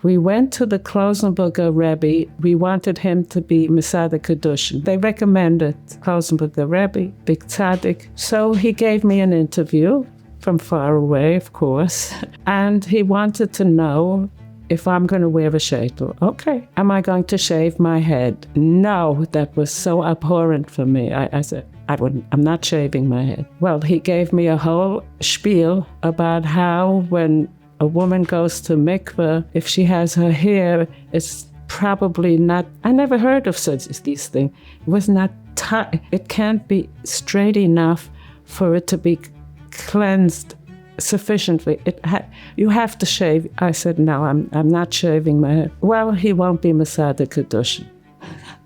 We went to the Klausenberger Rebbe. We wanted him to be Masada Kedushin. They recommended Klausenberger Rebbe, big tzaddik. So he gave me an interview from far away, of course. And he wanted to know if I'm going to wear a sheitel. Okay. Am I going to shave my head? No, that was so abhorrent for me. I said, I'm not shaving my head. Well, he gave me a whole spiel about how when a woman goes to mikveh, if she has her hair, it's probably not, I never heard of these things. It was not tight. It can't be straight enough for it to be cleansed sufficiently. You have to shave. I said, no, I'm not shaving my head. Well, he won't be Masada Kedushin.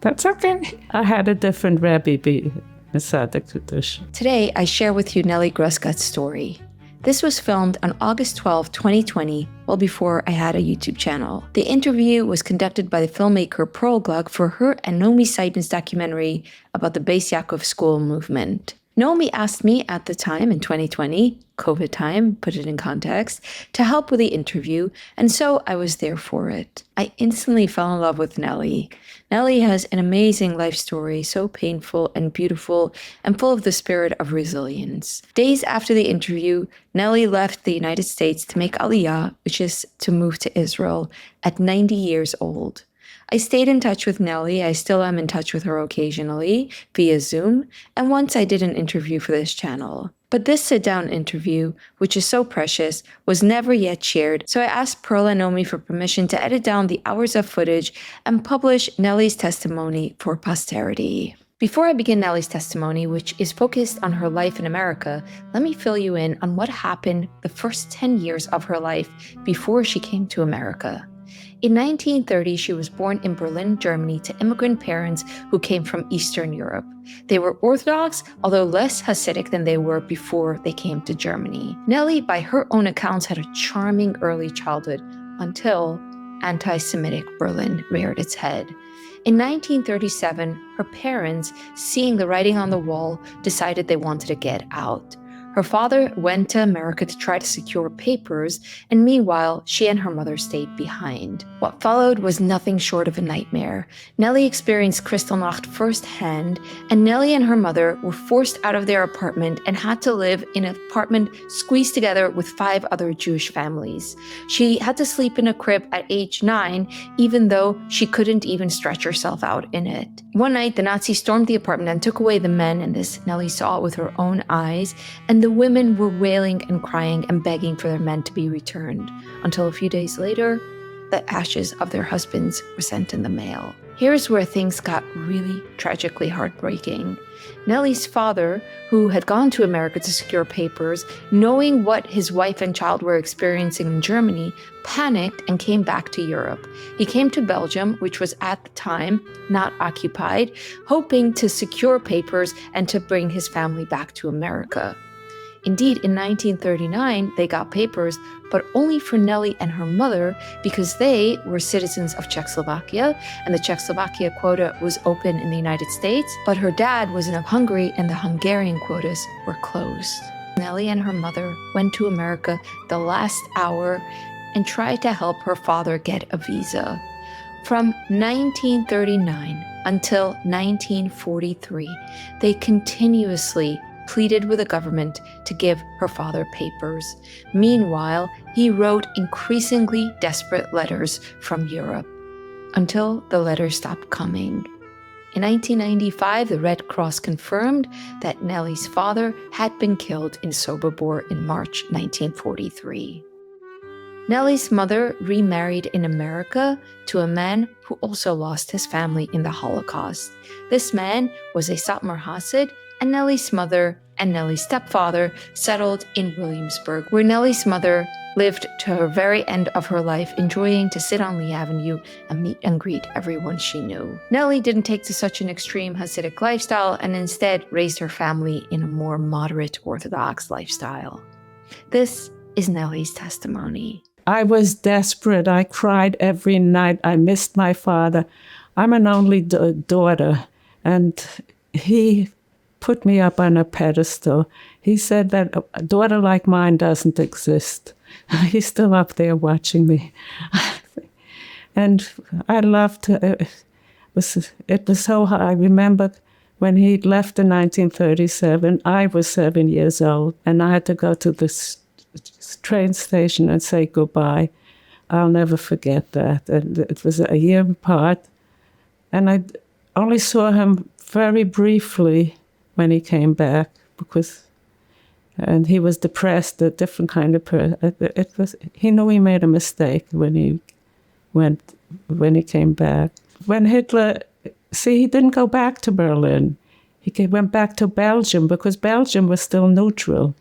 That's okay. I had a different Rebbe be Masada Kedushin. Today, I share with you Nelly Grussgott's story. This was filmed on August 12, 2020, well before I had a YouTube channel. The interview was conducted by the filmmaker Pearl Gluck for her and Naomi Seidman's documentary about the Bais Yaakov school movement. Naomi asked me at the time in 2020, COVID time, put it in context, to help with the interview, and so I was there for it. I instantly fell in love with Nelly. Nelly has an amazing life story, so painful and beautiful and full of the spirit of resilience. Days after the interview, Nelly left the United States to make Aliya, which is to move to Israel, at 90 years old. I stayed in touch with Nelly. I still am in touch with her occasionally via Zoom, and once I did an interview for this channel. But this sit-down interview, which is so precious, was never yet shared, so I asked Pearl and Naomi for permission to edit down the hours of footage and publish Nelly's testimony for posterity. Before I begin Nelly's testimony, which is focused on her life in America, let me fill you in on what happened the first 10 years of her life before she came to America. In 1930, she was born in Berlin, Germany, to immigrant parents who came from Eastern Europe. They were Orthodox, although less Hasidic than they were before they came to Germany. Nelly, by her own accounts, had a charming early childhood until anti-Semitic Berlin reared its head. In 1937, her parents, seeing the writing on the wall, decided they wanted to get out. Her father went to America to try to secure papers, and meanwhile, she and her mother stayed behind. What followed was nothing short of a nightmare. Nelly experienced Kristallnacht firsthand, and Nelly and her mother were forced out of their apartment and had to live in an apartment squeezed together with 5 other Jewish families. She had to sleep in a crib at age 9, even though she couldn't even stretch herself out in it. One night, the Nazis stormed the apartment and took away the men, and this Nelly saw with her own eyes, and the women were wailing and crying and begging for their men to be returned, until a few days later, the ashes of their husbands were sent in the mail. Here's where things got really tragically heartbreaking. Nelly's father, who had gone to America to secure papers, knowing what his wife and child were experiencing in Germany, panicked and came back to Europe. He came to Belgium, which was at the time not occupied, hoping to secure papers and to bring his family back to America. Indeed, in 1939, they got papers, but only for Nelly and her mother because they were citizens of Czechoslovakia, and the Czechoslovakia quota was open in the United States, but her dad was in Hungary and the Hungarian quotas were closed. Nelly and her mother went to America the last hour and tried to help her father get a visa. From 1939 until 1943, they continuously pleaded with the government to give her father papers. Meanwhile, he wrote increasingly desperate letters from Europe, until the letters stopped coming. In 1995, the Red Cross confirmed that Nelly's father had been killed in Sobibor in March 1943. Nelly's mother remarried in America to a man who also lost his family in the Holocaust. This man was a Satmar Hasid, and Nelly's mother and Nelly's stepfather settled in Williamsburg, where Nelly's mother lived to her very end of her life, enjoying to sit on Lee Avenue and meet and greet everyone she knew. Nelly didn't take to such an extreme Hasidic lifestyle and instead raised her family in a more moderate Orthodox lifestyle. This is Nelly's testimony. I was desperate. I cried every night. I missed my father. I'm an only daughter, and he put me up on a pedestal. He said that a daughter like mine doesn't exist. He's still up there watching me. And I loved it. It was so hard. I remember when he left in 1937, I was 7 years old, and I had to go to this train station and say goodbye. I'll never forget that. And it was a year apart, and I only saw him very briefly when he came back, and he was depressed, a different kind of person. He knew he made a mistake when he came back. When Hitler, he didn't go back to Berlin. He went back to Belgium because Belgium was still neutral.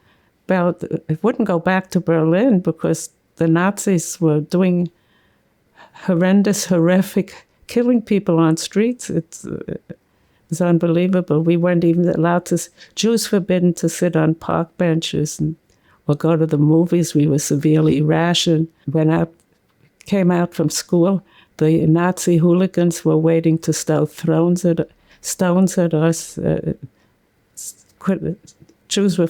It wouldn't go back to Berlin because the Nazis were doing horrendous, horrific, killing people on streets. It's unbelievable. We weren't even allowed to, Jews forbidden to sit on park benches or go to the movies. We were severely rationed. When I came out from school, the Nazi hooligans were waiting to stow stones at us. Jews were,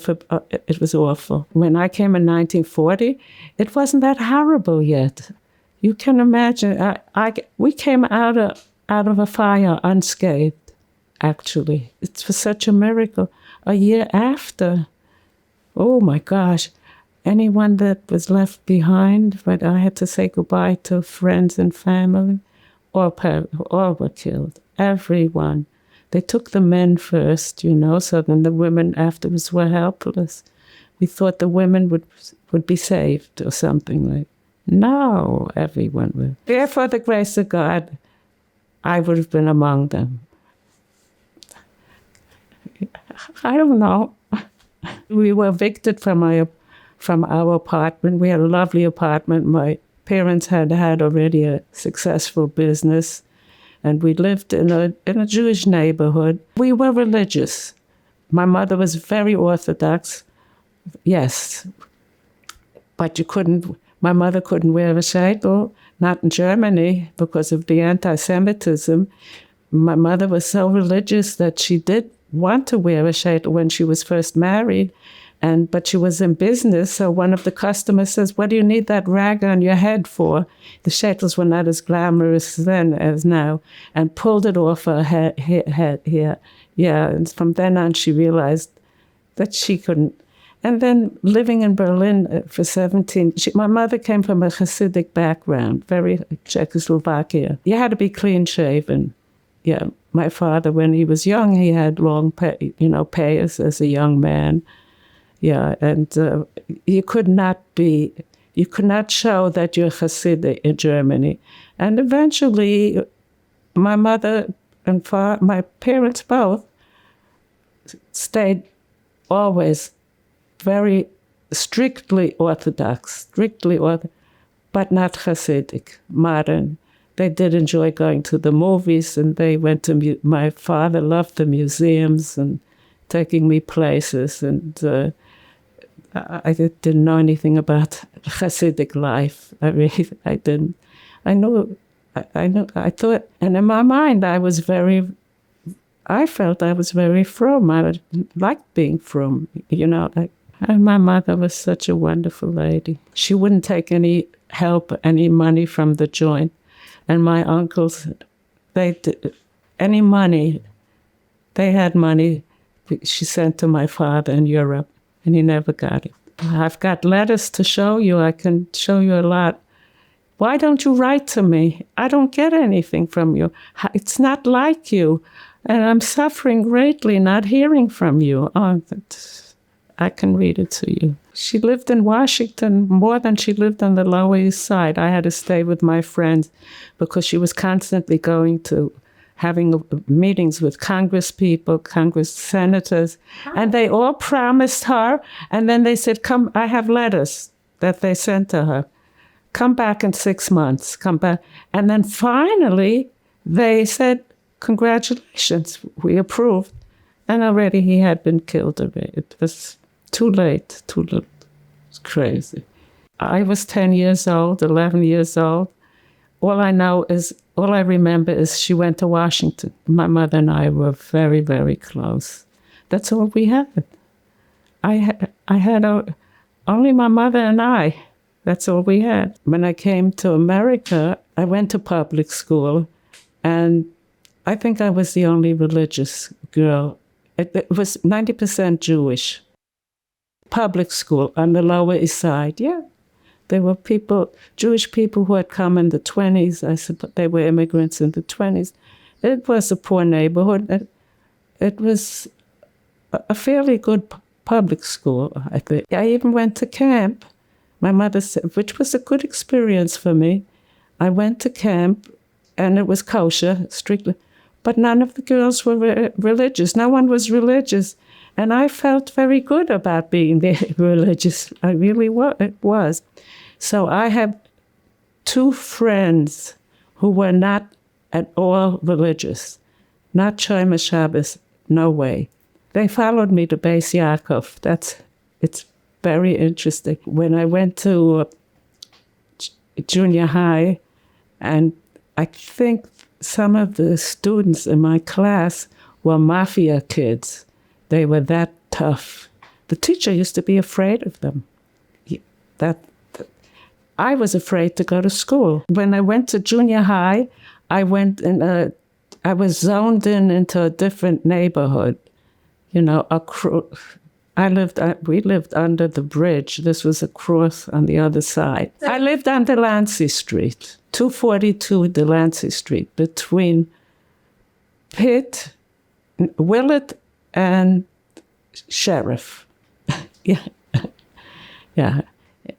it was awful. When I came in 1940, it wasn't that horrible yet. You can imagine, we came out of a fire unscathed, actually. It was such a miracle. A year after, oh my gosh, anyone that was left behind, but I had to say goodbye to friends and family, all were killed, everyone. They took the men first, so then the women afterwards were helpless. We thought the women would be saved or something like that. No, everyone would. Therefore, the grace of God, I would have been among them. I don't know. We were evicted from our apartment. We had a lovely apartment. My parents had already a successful business, and we lived in a Jewish neighborhood. We were religious. My mother was very Orthodox, yes, but my mother couldn't wear a sheitel, not in Germany, because of the anti-Semitism. My mother was so religious that she did want to wear a sheitel when she was first married, but she was in business, so one of the customers says, "What do you need that rag on your head for?" The sheitels were not as glamorous then as now, and pulled it off her head here. Yeah, and from then on she realized that she couldn't. And then living in Berlin for 17, my mother came from a Hasidic background, very Czechoslovakia. You had to be clean shaven. Yeah, my father, when he was young, he had long payas as a young man. Yeah, and you could not show that you're Hasidic in Germany. And eventually, my mother and my parents both stayed always very strictly Orthodox, but not Hasidic, modern. They did enjoy going to the movies, and they went to, my father loved the museums and taking me places, and I didn't know anything about Hasidic life. I didn't. I thought, and in my mind, I felt I was very frum. I liked being frum, and my mother was such a wonderful lady. She wouldn't take any help, any money from the joint. And my uncles, they had money she sent to my father in Europe, and he never got it. I've got letters to show you. I can show you a lot. Why don't you write to me? I don't get anything from you. It's not like you. And I'm suffering greatly not hearing from you. Oh, I can read it to you. She lived in Washington more than she lived on the Lower East Side. I had to stay with my friends because she was constantly having meetings with Congress people, Congress senators, and they all promised her, and then they said, "Come, I have letters that they sent to her. Come back in 6 months, come back." And then finally, they said, "Congratulations, we approved." And already he had been killed already. It was too late, too little. It's crazy. I was 10 years old, 11 years old. All I remember is she went to Washington. My mother and I were very, very close. That's all we had. I had only my mother and I. That's all we had. When I came to America, I went to public school, and I think I was the only religious girl. It was 90% Jewish. Public school on the Lower East Side, yeah. There were people, Jewish people who had come in the 20s. I suppose they were immigrants in the 20s. It was a poor neighborhood. It was a fairly good public school, I think. I even went to camp. My mother said, which was a good experience for me. I went to camp, and it was kosher, strictly. But none of the girls were religious. No one was religious. And I felt very good about being religious. I really was. So I have two friends who were not at all religious. Not Shomer Shabbos, no way. They followed me to Bais Yaakov. It's very interesting. When I went to junior high, and I think some of the students in my class were mafia kids. They were that tough. The teacher used to be afraid of them. I was afraid to go to school. When I went to junior high, I was zoned into a different neighborhood. You know, we lived under the bridge. This was across on the other side. I lived on Delancey Street, 242 Delancey Street, between Pitt, Willett, and Sheriff. Yeah. Yeah.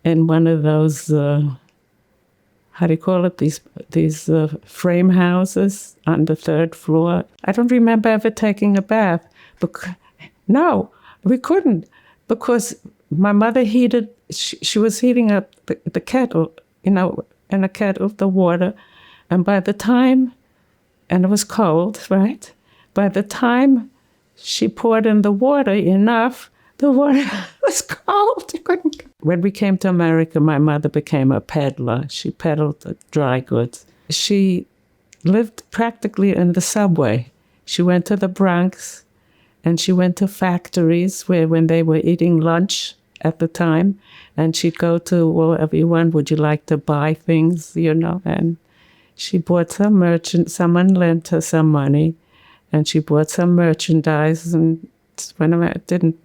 In one of those, how do you call it, these frame houses on the third floor. I don't remember ever taking a bath. No, we couldn't, because my mother she was heating up the kettle, in a kettle, the water. And by the time, and it was cold, right? By the time she poured in the water enough, the water was cold. When we came to America, my mother became a peddler. She peddled dry goods. She lived practically in the subway. She went to the Bronx, and she went to factories when they were eating lunch at the time, and she'd go to, well, everyone, would you like to buy things, and she bought some someone lent her some money, and she bought some merchandise, and when I didn't,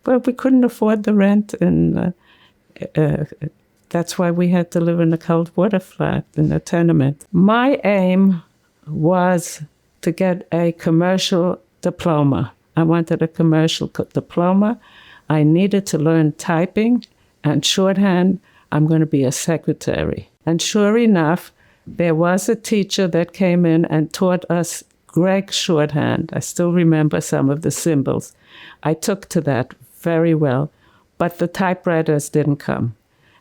well, we couldn't afford the rent, and that's why we had to live in a cold water flat in a tenement. My aim was to get a commercial diploma. I wanted a commercial diploma. I needed to learn typing and shorthand. I'm going to be a secretary. And sure enough, there was a teacher that came in and taught us Greek shorthand. I still remember some of the symbols. I took to that very well, but the typewriters didn't come.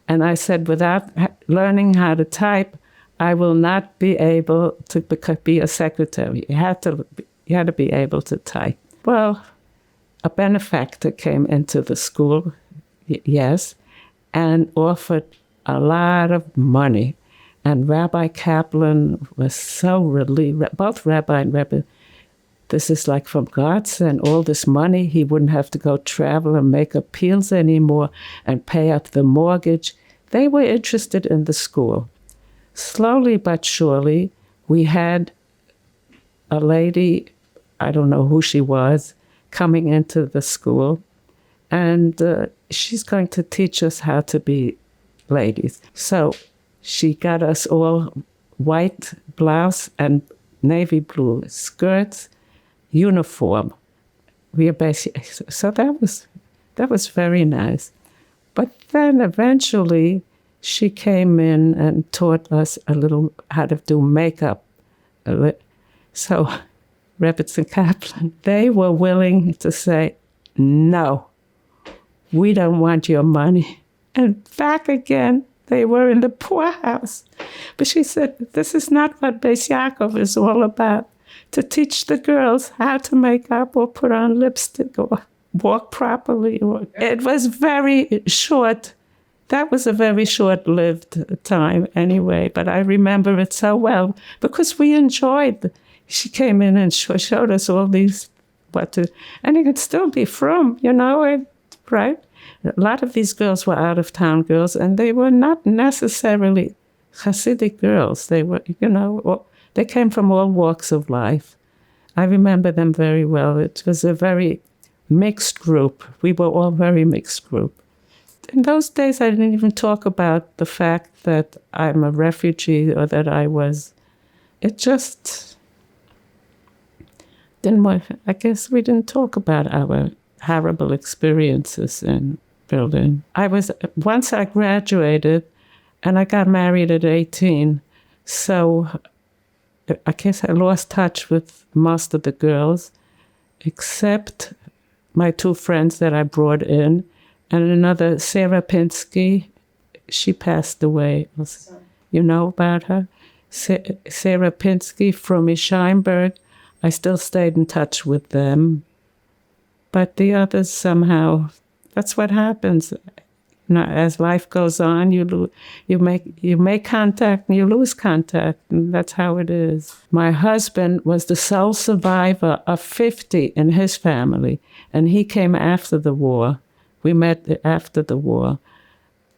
And I said, without learning how to type, I will not be able to be a secretary. You had to be able to type. Well, a benefactor came into the school, yes, and offered a lot of money. And Rabbi Kaplan was so relieved, both Rabbi and Rebbe, this is like from God sent all this money. He wouldn't have to go travel and make appeals anymore and pay up the mortgage. They were interested in the school. Slowly but surely, we had a lady, I don't know who she was, coming into the school, and she's going to teach us how to be ladies. So she got us all white blouse and navy blue skirts, uniform. So that was very nice. But then eventually she came in and taught us a little how to do makeup. So Rebitz and Kaplan, they were willing to say, no, we don't want your money. And back again, they were in the poorhouse. But she said, this is not what Bais Yaakov is all about, to teach the girls how to make up or put on lipstick or walk properly. It was very short. That was a very short-lived time anyway, but I remember it so well because we enjoyed. She came in and showed us all these, and it could still be from, right? A lot of these girls were out-of-town girls, and they were not necessarily Hasidic girls. They were, they came from all walks of life. I remember them very well. It was a very mixed group. We were all very mixed group. In those days, I didn't even talk about the fact that I'm a refugee or that I was. It just didn't. I guess we didn't talk about our horrible experiences in Berlin. Once I graduated, and I got married at 18, so I guess I lost touch with most of the girls, except my two friends that I brought in, and another, Sarah Pinsky. She passed away. You know about her? Sarah Pinsky from Scheinberg. I still stayed in touch with them. But the others somehow, that's what happens. As life goes on, you make contact and you lose contact, and that's how it is. My husband was the sole survivor of 50 in his family, and he came after the war. We met after the war,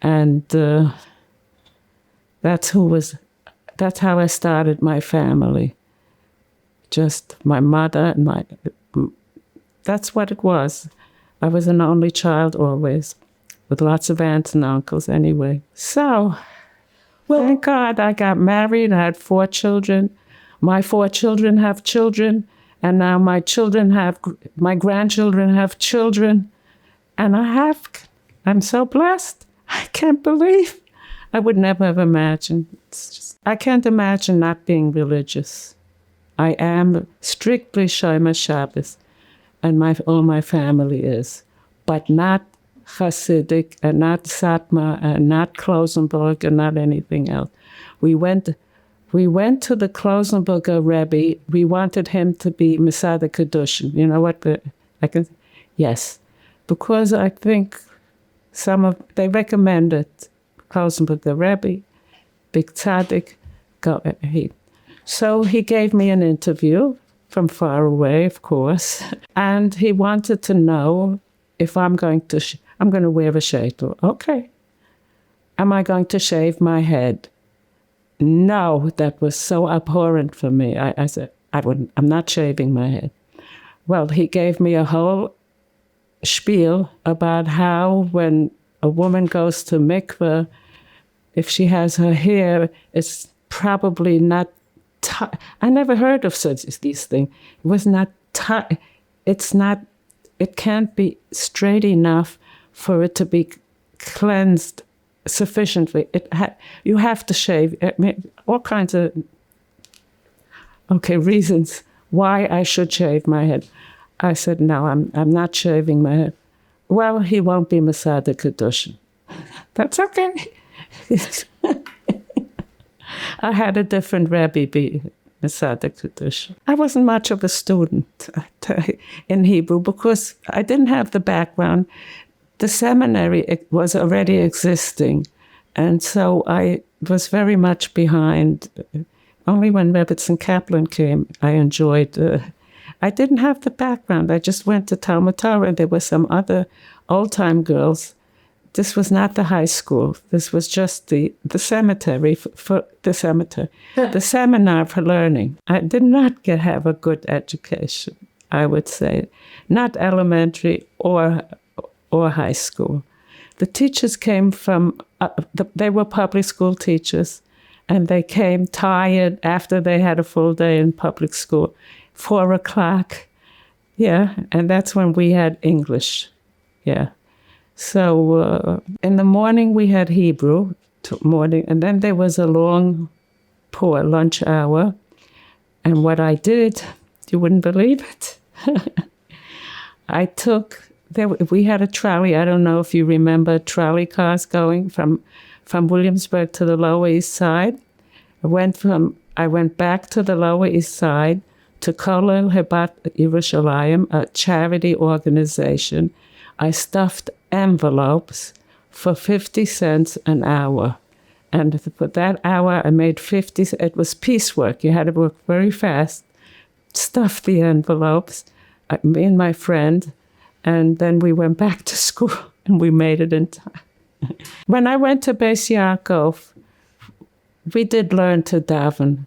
and that's how I started my family. Just my mother and that's what it was. I was an only child always, with lots of aunts and uncles anyway. So, thank God I got married. I had 4 children. My 4 children have children, and now my grandchildren have children. And I'm so blessed. I can't believe. I would never have imagined. I can't imagine not being religious. I am strictly Shomer Shabbos, and all my family is, but not Hasidic, and not Satmar, and not Klosenberg, and not anything else. We went to the Klosenberger Rebbe. We wanted him to be Masada Kedushin. You know what? Yes, because I think they recommended Klosenberger Rebbe, big tzaddik. So he gave me an interview from far away, of course, and he wanted to know if I'm going to wear a sheitel. Okay. Am I going to shave my head? No, that was so abhorrent for me. I said, I'm not shaving my head. Well, he gave me a whole spiel about how when a woman goes to mikveh, if she has her hair, it's probably not I never heard of these things. It was not it can't be straight enough for it to be cleansed sufficiently. You have to shave. All kinds of reasons why I should shave my head. I said, no, I'm not shaving my head. Well, he won't be Masada Kedushin. That's okay. I had a different Rebbe be Masada Kedushin. I wasn't much of a student in Hebrew because I didn't have the background. The seminary was already existing, and so I was very much behind. Only when Rebbetzin Kaplan came, I enjoyed. I didn't have the background. I just went to Talmud Torah, and there were some other old-time girls. This was not the high school. This was just the cemetery for the cemetery, the seminar for learning. I did not have a good education, I would say, not elementary or high school. The teachers came from, they were public school teachers, and they came tired after they had a full day in public school, 4 o'clock. Yeah, and that's when we had English. Yeah. So in the morning we had Hebrew morning, and then there was a long poor lunch hour. And what I did, you wouldn't believe it. We had a trolley. I don't know if you remember trolley cars going from Williamsburg to the Lower East Side. I went back to the Lower East Side to Kolel Hebat Yerushalayim, a charity organization. I stuffed envelopes for 50 cents an hour. And for that hour, I made 50. It was piecework. You had to work very fast. Stuff the envelopes, me and my friend, and then we went back to school and we made it in time. When I went to Bais Yaakov, we did learn to daven,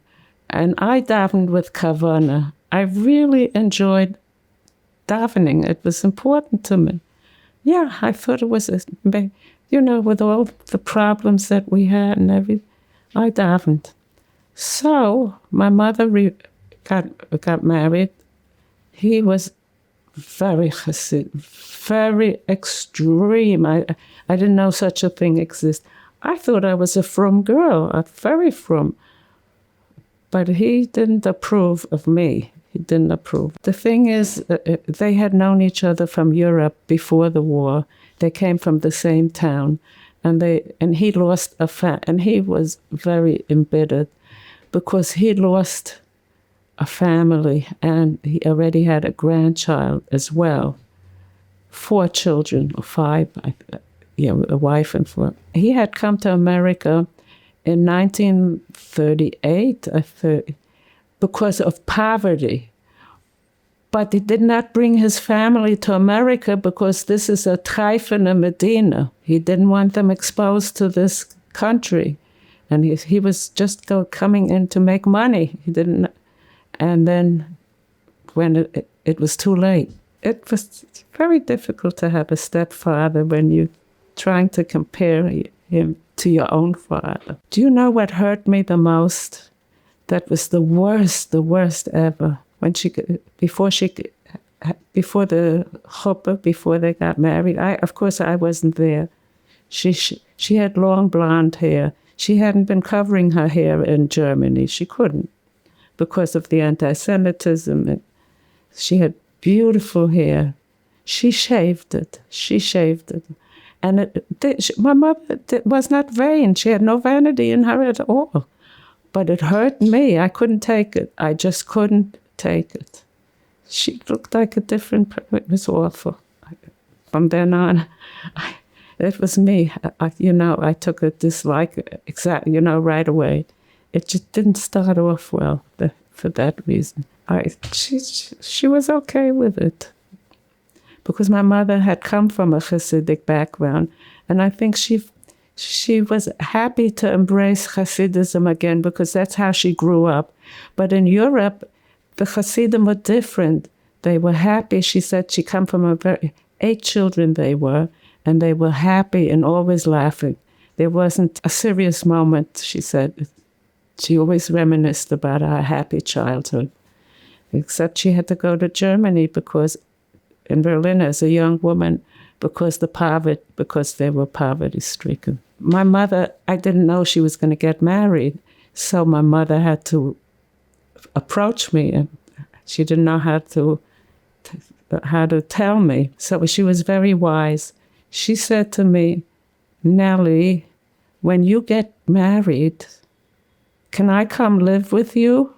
and I davened with kavana. I really enjoyed davening. It was important to me. Yeah, I thought it was, with all the problems that we had and everything, I davened. So my mother got married. He was very Hasidic, very extreme. I didn't know such a thing exists. I thought I was a frum girl, very frum. But he didn't approve of me. He didn't approve. The thing is, they had known each other from Europe before the war. They came from the same town, and he lost and he was very embittered because he lost a family, and he already had a grandchild as well. 4 children, or 5, a wife and 4. He had come to America in 1938, because of poverty. But he did not bring his family to America because this is a Treifene Medina. He didn't want them exposed to this country. And he was just coming in to make money. He didn't. And then when it was too late, it was very difficult to have a stepfather when you're trying to compare him to your own father. Do you know what hurt me the most? That was the worst ever. When before the chuppah, before they got married, of course I wasn't there. She had long blonde hair. She hadn't been covering her hair in Germany. She couldn't because of the anti-Semitism. She had beautiful hair. She shaved it. And my mother was not vain. She had no vanity in her at all. But it hurt me. I couldn't take it. I just couldn't take it. She looked like a different person. It was awful. From then on, it was me. I took a dislike right away. It just didn't start off well for that reason. She was okay with it. Because my mother had come from a Hasidic background, and I think she was happy to embrace Hasidism again because that's how she grew up. But in Europe, the Hasidim were different. They were happy. She said she come from 8 children they were, and they were happy and always laughing. There wasn't a serious moment, she said. She always reminisced about our happy childhood. Except she had to go to Germany in Berlin as a young woman because they were poverty-stricken. My mother, I didn't know she was going to get married, so my mother had to approach me, and she didn't know how to tell me. So she was very wise. She said to me, "Nelly, when you get married, can I come live with you?"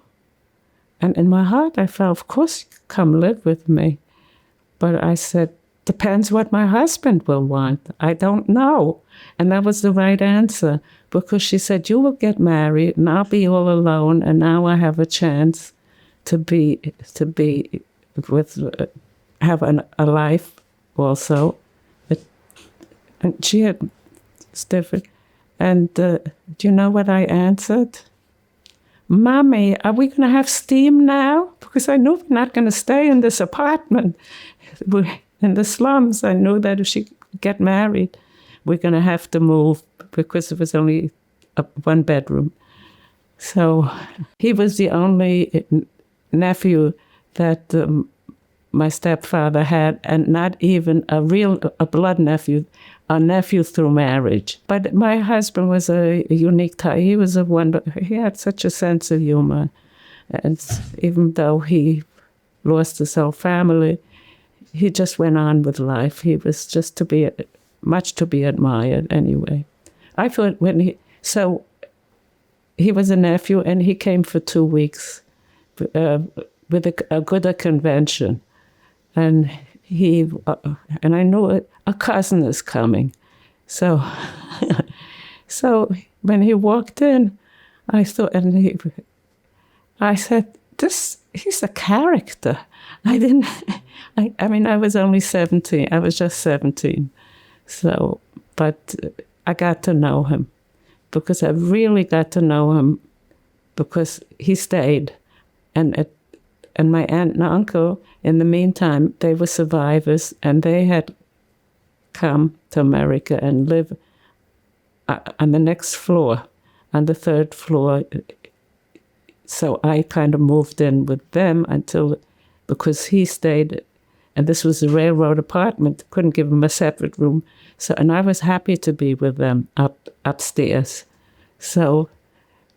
And in my heart, I felt, of course, you can come live with me. But I said, depends what my husband will want. I don't know. And that was the right answer, because she said, you will get married and I'll be all alone, and now I have a chance to be with, have a life also. And she had, it's different. And do you know what I answered? Mommy, are we going to have steam now? Because I knew we're not going to stay in this apartment. We're in the slums. I knew that if she get married, we're going to have to move because it was only 1 bedroom. So he was the only nephew that my stepfather had, and not even a blood nephew, a nephew through marriage. But my husband was a unique type. He was he had such a sense of humor. And even though he lost his whole family, he just went on with life. He was just much to be admired anyway. I thought he was a nephew, and he came for 2 weeks with a good convention. And and I knew a cousin is coming. So when he walked in, I thought, I said, he's a character. I was only 17. I was just 17. So, but I got to know him because I really got to know him because he stayed. And my aunt and uncle, in the meantime, they were survivors, and they had come to America and live on the next floor, on the third floor. So I kind of moved in with them because he stayed, and this was a railroad apartment, couldn't give him a separate room. So, and I was happy to be with them upstairs. So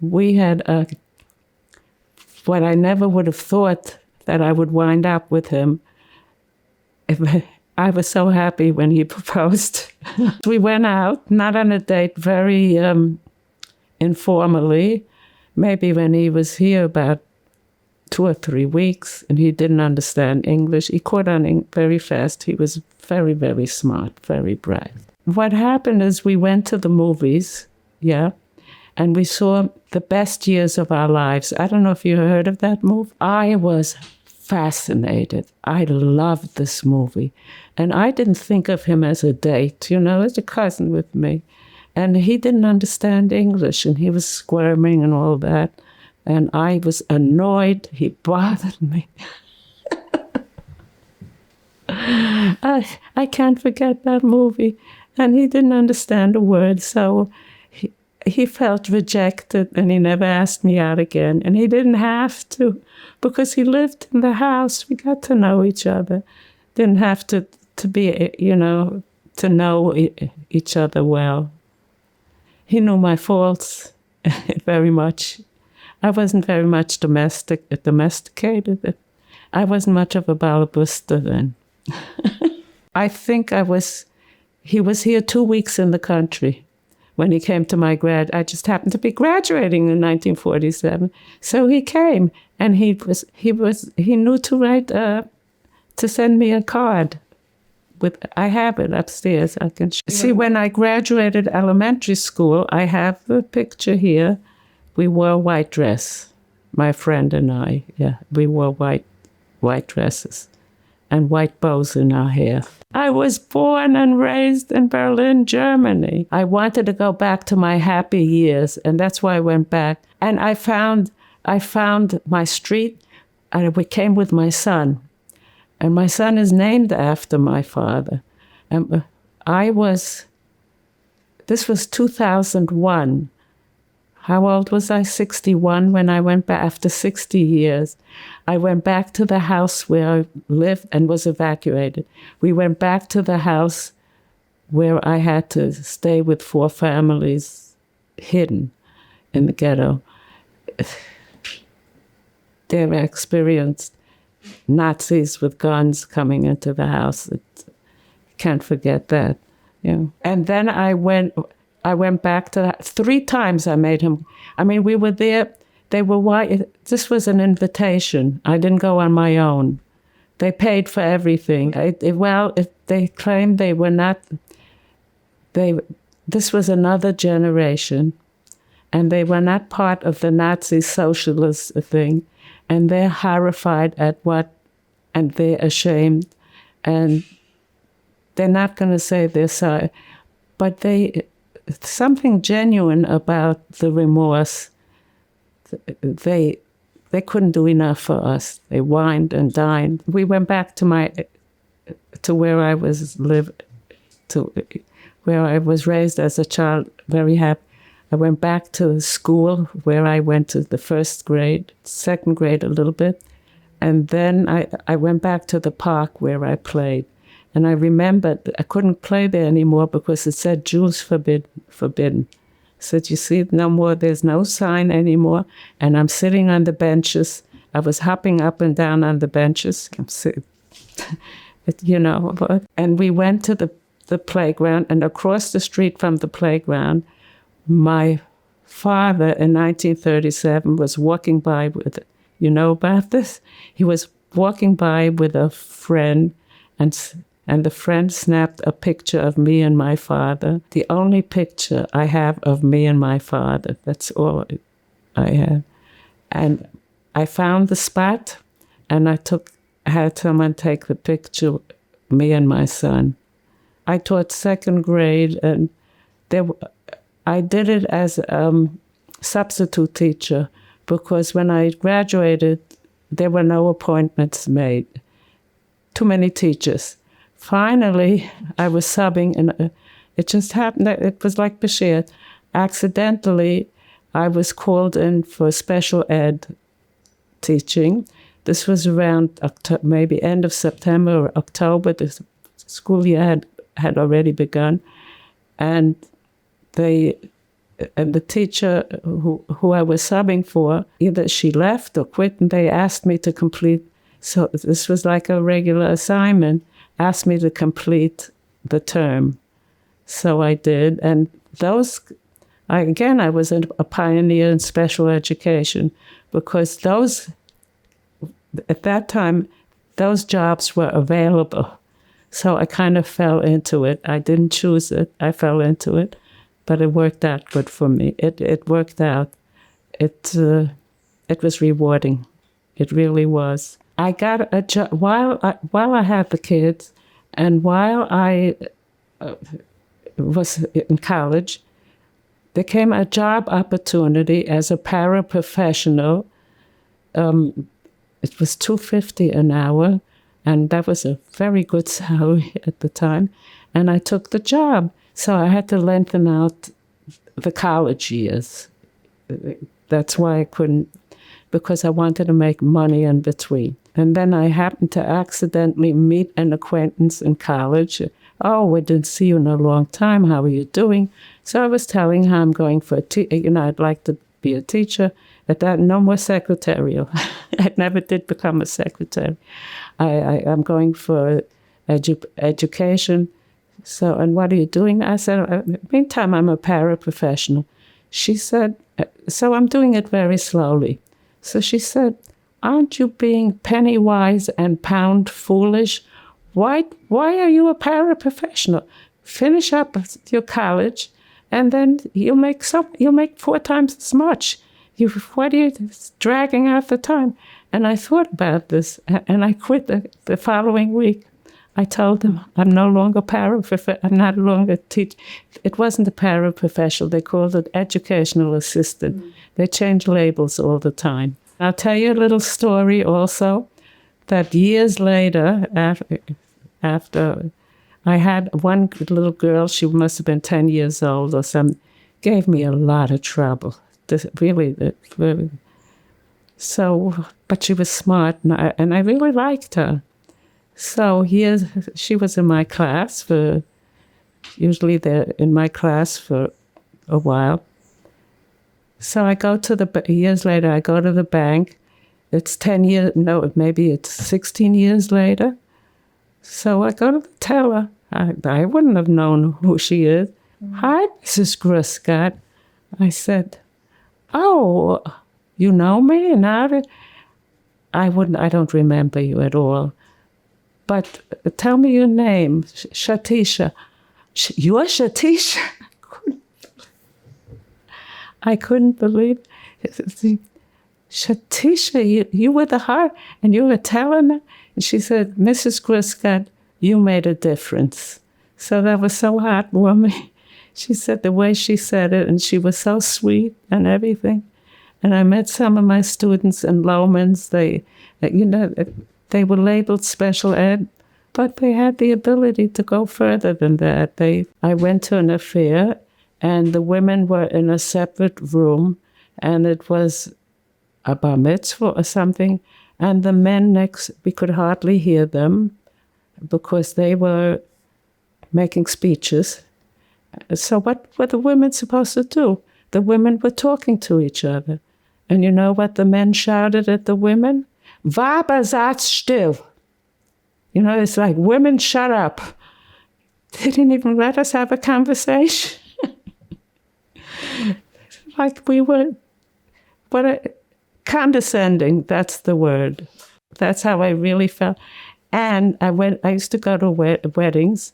we had what I never would have thought that I would wind up with him. I was so happy when he proposed. We went out, not on a date, very informally, maybe when he was here about 2 or 3 weeks, and he didn't understand English. He caught on very fast. He was very, very smart, very bright. What happened is we went to the movies, and we saw The Best Years of Our Lives. I don't know if you heard of that movie. I was fascinated. I loved this movie. And I didn't think of him as a date, as a cousin with me. And he didn't understand English, and he was squirming and all that. And I was annoyed. He bothered me. I can't forget that movie. And he didn't understand a word, so he felt rejected, and he never asked me out again. And he didn't have to, because he lived in the house. We got to know each other. Didn't have to be, to know each other well. He knew my faults very much. I wasn't very much domesticated. I wasn't much of a balabusta then. I think he was here 2 weeks in the country when he came to my I just happened to be graduating in 1947. So he came, and he knew to write, to send me a card. I have it upstairs. I can see when I graduated elementary school. I have the picture here. We wore a white dress, my friend and I. Yeah, we wore white dresses and white bows in our hair. I was born and raised in Berlin, Germany. I wanted to go back to my happy years, and that's why I went back. And I found my street, and we came with my son. And my son is named after my father. And this was 2001. How old was I? 61 when I went back. After 60 years, I went back to the house where I lived and was evacuated. We went back to the house where I had to stay with 4 families hidden in the ghetto. They experienced Nazis with guns coming into the house. Can't forget that. And then I went back to that 3 times. I made him. I mean, we were there. They were white. This was an invitation. I didn't go on my own. They paid for everything. They claimed they were not. This was another generation, and they were not part of the Nazi socialist thing. And they're horrified at and they're ashamed, and they're not going to say they're sorry, but something genuine about the remorse. They couldn't do enough for us. They wined and dined. We went back to where I was where I was raised as a child, very happy. I went back to school where I went to the 1st grade, 2nd grade a little bit. And then I went back to the park where I played. And I remembered I couldn't play there anymore because it said Jews forbidden. I said, you see, no more, there's no sign anymore. And I'm sitting on the benches. I was hopping up and down on the benches. I'm sitting, And we went to the playground, and across the street from the playground, my father in 1937 was walking by with, you know about this? He was walking by with a friend, and the friend snapped a picture of me and my father. The only picture I have of me and my father. That's all I have. And I found the spot, and I had someone take the picture, me and my son. I taught second grade, and I did it as substitute teacher because when I graduated, there were no appointments made. Too many teachers. Finally, I was subbing, and it just happened that it was like Bashir. Accidentally, I was called in for special ed teaching. This was around maybe end of September or October. The school year had already begun. And the teacher who I was subbing for, either she left or quit, and they asked me to complete. So this was like a regular assignment, asked me to complete the term. So I did. And I was a pioneer in special education because at that time, those jobs were available. So I kind of fell into it. I didn't choose it. I fell into it. But it worked out good for me. It worked out. It was rewarding. It really was. I got a job while I had the kids, and while I was in college. There came a job opportunity as a paraprofessional. It was $2.50 an hour, and that was a very good salary at the time. And I took the job. So I had to lengthen out the college years. That's why I couldn't, because I wanted to make money in between. And then I happened to accidentally meet an acquaintance in college. Oh, we didn't see you in a long time. How are you doing? So I was telling her I'm going for I'd like to be a teacher. At that, no more secretarial. I never did become a secretary. I'm going for education. So, and what are you doing? I said, meantime, I'm a paraprofessional. She said, so I'm doing it very slowly. So she said, aren't you being penny wise and pound foolish? Why are you a paraprofessional? Finish up your college, and then you'll make 4 times as much. What are you dragging out the time? And I thought about this, and I quit the following week. I told them I'm no longer I'm not longer teach. It wasn't a paraprofessional. They called it educational assistant. They change labels all the time. I'll tell you a little story also, that years later, after I had one little girl, she must have been 10 years old or something, gave me a lot of trouble. Really. So, but she was smart, and I really liked her. So she was in my class usually they're in my class for a while. So I go to years later, I go to the bank. It's 10 years, no, maybe it's 16 years later. So I go to the teller. I wouldn't have known who she is. Hi, Mrs. Grussgott. I said, oh, you know me? And I don't remember you at all. But tell me your name, Shatisha. You're Shatisha? I couldn't believe it. Shatisha, you were the heart, and you were telling her? And she said, Mrs. Grussgott, you made a difference. So that was so heartwarming. She said the way she said it, and she was so sweet and everything. And I met some of my students in Lomans. They were labeled special ed, but they had the ability to go further than that. I went to an affair, and the women were in a separate room, and it was a bar mitzvah or something, and the men next, we could hardly hear them because they were making speeches. So what were the women supposed to do? The women were talking to each other. And you know what the men shouted at the women? Weiber, seid still. It's like, women, shut up. They didn't even let us have a conversation. Like we were, condescending, that's the word. That's how I really felt. And I used to go to weddings,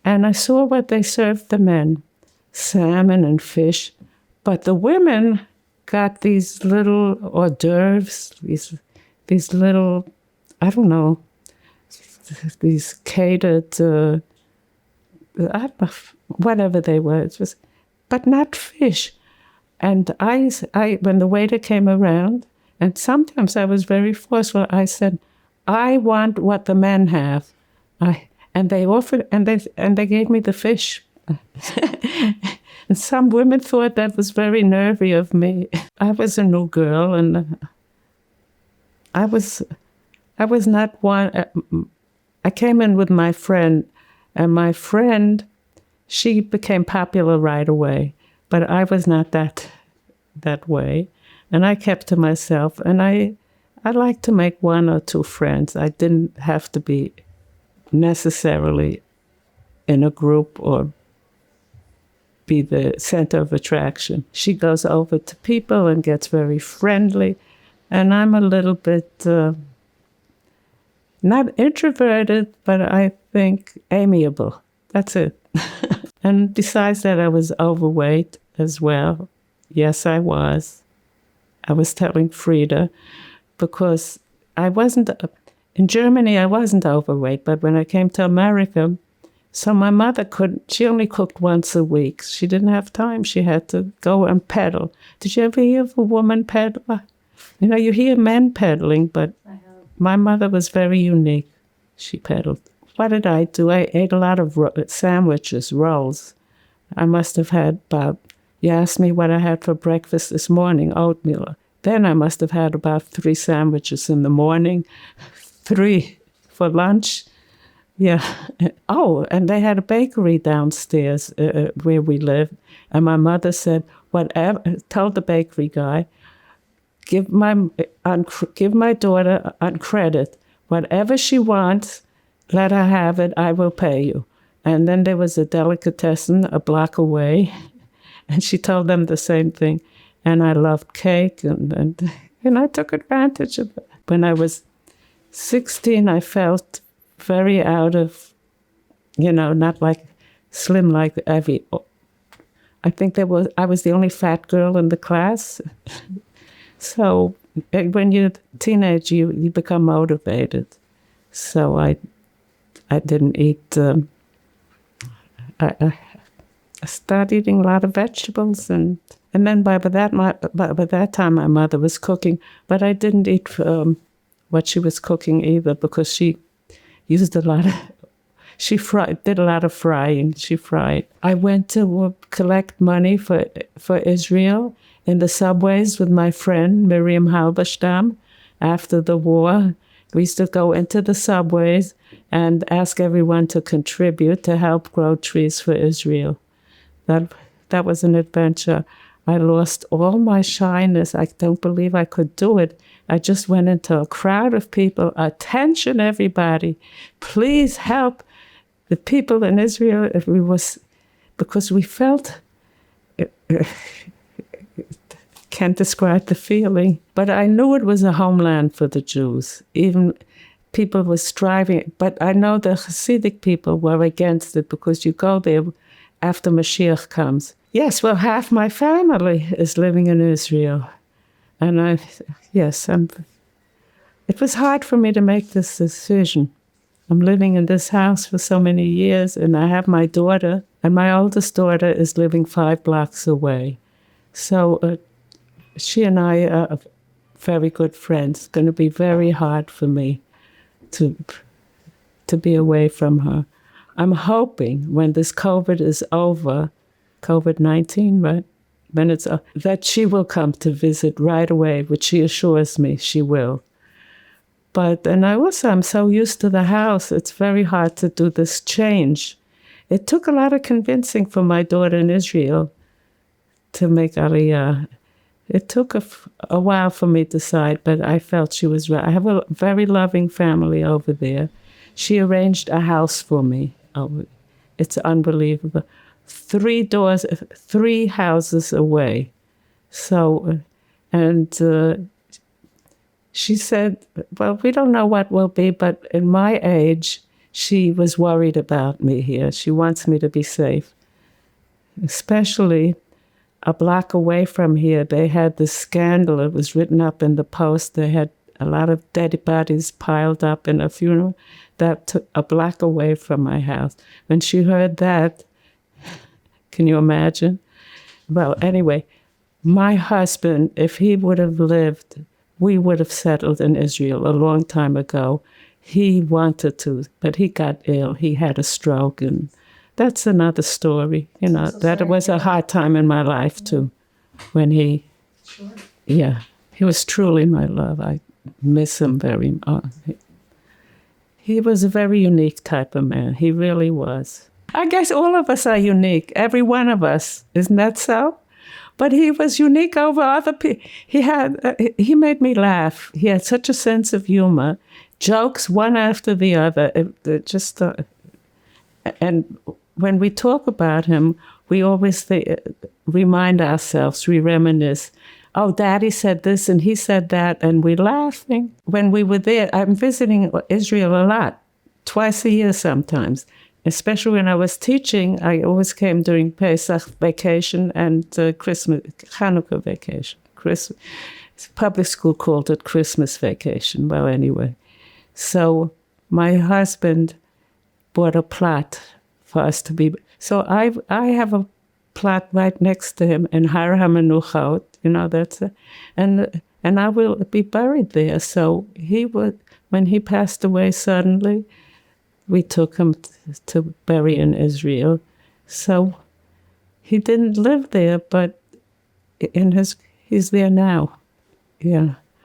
and I saw what they served the men, salmon and fish. But the women got these little hors d'oeuvres, these little, I don't know, these catered whatever they were. It was, but not fish. And I, when the waiter came around, and sometimes I was very forceful, I said, I want what the men have. And they offered, and they gave me the fish. And some women thought that was very nervy of me. I was a new girl, and I was not one. I came in with my friend, and my friend, she became popular right away. But I was not that way, and I kept to myself. And I like to make one or two friends. I didn't have to be necessarily in a group or be the center of attraction. She goes over to people and gets very friendly, and I'm a little bit not introverted, but I think amiable. That's it. And besides that, I was overweight as well. Yes, I was. I was telling Frida, because I wasn't, in Germany I wasn't overweight, but when I came to America, so my mother she only cooked once a week. She didn't have time. She had to go and pedal. Did you ever hear of a woman peddler? You know, you hear men peddling, but my mother was very unique. She peddled. What did I do? I ate a lot of sandwiches, rolls. I must have had about, you asked me what I had for breakfast this morning, oatmeal. Then I must have had about 3 sandwiches in the morning, 3 for lunch. Yeah. Oh, and they had a bakery downstairs where we lived. And my mother said, whatever, told the bakery guy, give my daughter on credit, whatever she wants, let her have it, I will pay you. And then there was a delicatessen a block away, and she told them the same thing. And I loved cake, and I took advantage of it. When I was 16, I felt very out of, not like slim like Evie. I think I was the only fat girl in the class. So when you're a teenager, you become motivated. So I didn't eat. I started eating a lot of vegetables, and then by that time my mother was cooking, but I didn't eat what she was cooking either, because she used a lot of. She did a lot of frying. She fried. I went to collect money for Israel in the subways with my friend Miriam Halberstam after the war. We used to go into the subways and ask everyone to contribute to help grow trees for Israel. That was an adventure. I lost all my shyness. I don't believe I could do it. I just went into a crowd of people. Attention, everybody. Please help the people in Israel. Because we felt, can't describe the feeling, but I knew it was a homeland for the Jews. Even people were striving, but I know the Hasidic people were against it, because you go there after Mashiach comes. Yes, well, half my family is living in Israel. And it was hard for me to make this decision. I'm living in this house for so many years, and I have my daughter, and my oldest daughter is living 5 blocks away. So she and I are very good friends. It's going to be very hard for me to be away from her. I'm hoping when this COVID is over, COVID-19, right? When it's that she will come to visit right away, which she assures me she will. And I'm so used to the house, it's very hard to do this change. It took a lot of convincing for my daughter in Israel to make Aliya. It took a while for me to decide, but I felt she was right. I have a very loving family over there. She arranged a house for me. Oh, it's unbelievable. 3 houses away. So, and she said, well, we don't know what will be, but in my age, she was worried about me here. She wants me to be safe. Especially a block away from here, they had this scandal. It was written up in the Post. They had a lot of dead bodies piled up in a funeral. That took a block away from my house. When she heard that, can you imagine? Well, anyway, my husband, if he would have lived, we would have settled in Israel a long time ago. He wanted to, but he got ill. He had a stroke, and that's another story. You know, that was a hard time in my life, too, when he, yeah, he was truly my love. I miss him very much. He was a very unique type of man. He really was. I guess all of us are unique, every one of us. Isn't that so? But he was unique over other people. He made me laugh. He had such a sense of humor, jokes one after the other. And when we talk about him, we always remind ourselves, we reminisce. Oh, Daddy said this and he said that, and we're laughing. When we were there, I'm visiting Israel a lot, twice a year sometimes. Especially when I was teaching, I always came during Pesach vacation and Christmas, Hanukkah vacation. Public school called it Christmas vacation. Well, anyway. So my husband bought a plot for us to be. So I have a plot right next to him in Har HaMenuchot, that's it. And I will be buried there. So when he passed away suddenly, we took him to bury in Israel. So he didn't live there, but he's there now. Yeah.